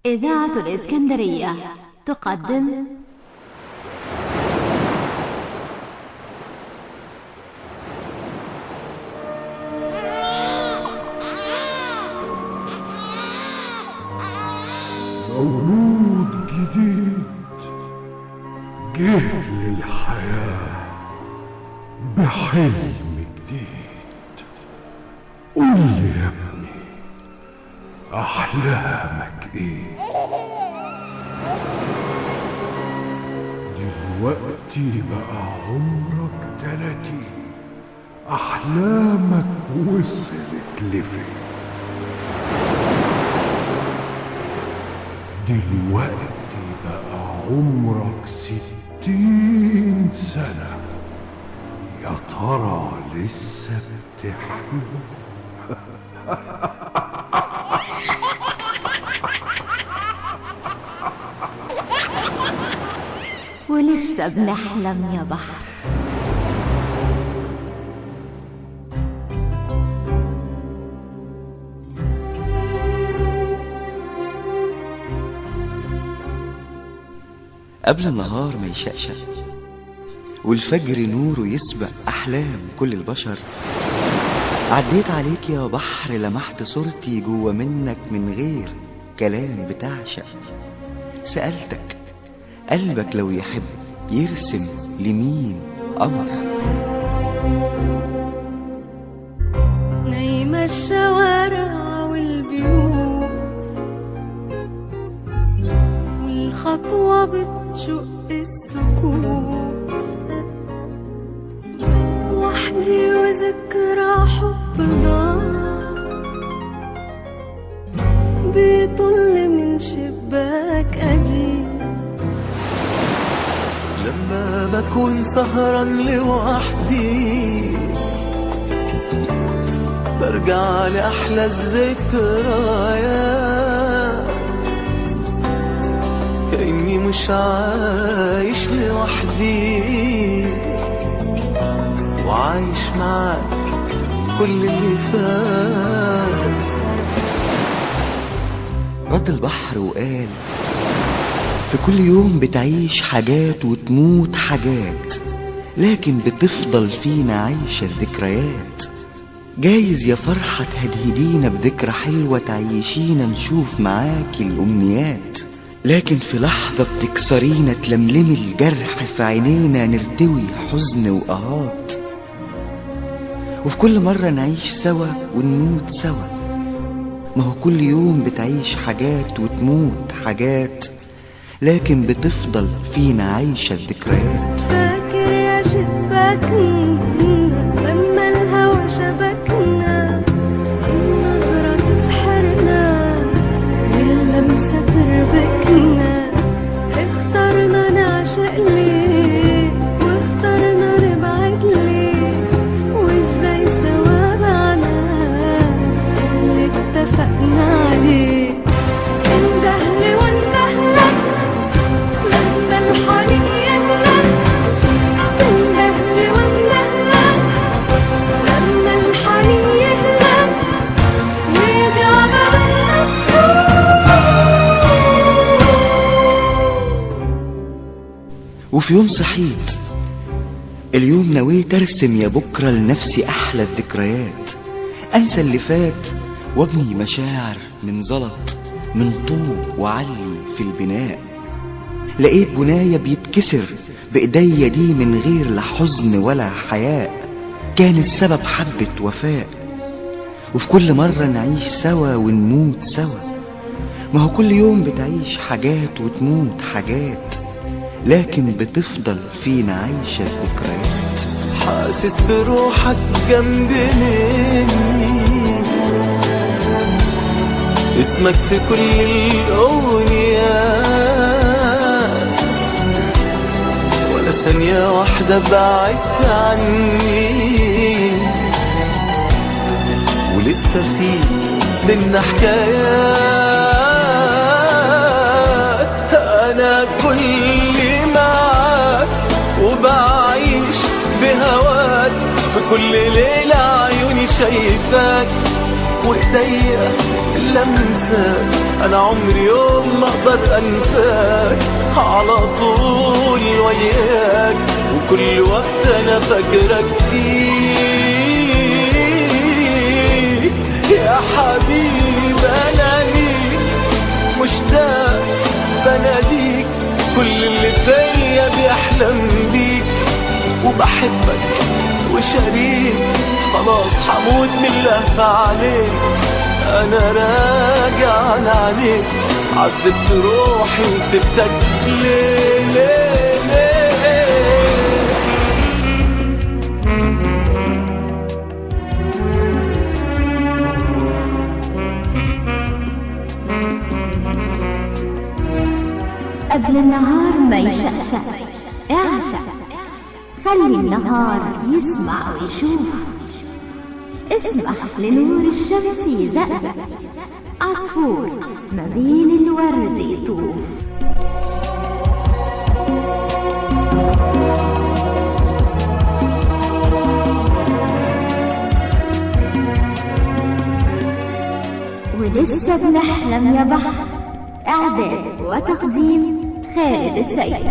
إذاعة الإسكندرية تقدم مولود جديد جه للحياة بحلم جديد. قول لي يا ابني، أحلامك إيه؟ دلوقتي بقى عمرك 30، أحلامك وصلت لفين؟ دلوقتي بقى عمرك 60 سنة، يا ترى لسه بتحلم؟ ولسه بنحلم يا بحر. قبل النهار ما يشقشق والفجر نوره يسبق أحلام كل البشر، عديت عليك يا بحر، لمحت صورتي جوا منك من غير كلام بتعشق. سألتك قلبك لو يحب يرسم لمين قمر؟ نايمة الشوارع والبيوت، والخطوة بتشق السكوت، وحدي وذكرى حب ضاع بيطل من شباك قديم. لما بكون سهران لوحدي برجع لأحلى الذكريات، كأني مش عايش لوحدي وعايش معاك كل اللي فات. رد البحر وقال في كل يوم بتعيش حاجات وتموت حاجات، لكن بتفضل فينا عايشة الذكريات. جايز يا فرحة تهدهدينا بذكرى حلوة تعيشينا نشوف معاكي الأمنيات، لكن في لحظة بتكسرينا تلملمي الجرح في عينينا نرتوي حزن وقهات. وفي كل مرة نعيش سوا ونموت سوا، ما هو كل يوم بتعيش حاجات وتموت حاجات، لكن بتفضل فينا عايشة الذكريات. فاكر يا شباكنا لما الهوى شبكنا، النظرة تسحرنا واللمسة تربكنا، اخترنا نعشق ليه واخترنا نبعد ليه، وازاي سوا معنا اللي اتفقنا عليه. اندهلي واندهلك لما الحنين يهلك، اندهلي واندهلك لما الحنين يهلك، ويضيع ما بينا الصوت. وفي يوم صحيت اليوم نويت ارسم يا بكرة لنفسي أحلى الذكريات، أنسى اللي فات وابني مشاعر من زلط، من طوب وعلي في البناء. لقيت بناية بيتكسر بإيديا دي من غير لا حزن ولا حياء، كان السبب حبة وفاء. وفي كل مرة نعيش سوا ونموت سوا، ما هو كل يوم بتعيش حاجات وتموت حاجات، لكن بتفضل فينا عايشة الذكريات. حاسس بروحك جنب مني، اسمك في كل الأغنيات، ولا ثانية واحدة بعدت عني، ولسه في بينا حكايات. أنا كل معاك وبعيش بهواك، في كل ليلة عيوني شايفاك، وإيديا بحلم انساك، انا عمري يوم ما اقدر انساك، على طول وياك وكل وقت انا فاكرك فيه. يا حبيبي انا ليك مشتاق بناديك، كل اللي فيا بيحلم بيك وبحبك وشريك، خلاص حموت من اللهفة عليك، انا راجع على عينيك، عذبت روحي وسبتك ليه ليه ليه. قبل النهار ما يشقشق اعشق، خلي النهار يسمع ويشوف، اسمح لنور الشمس يزقزق، عصفور ما بين الورد يطوف. ولسه بنحلم يا بحر، إعداد وتقديم خالد السيد.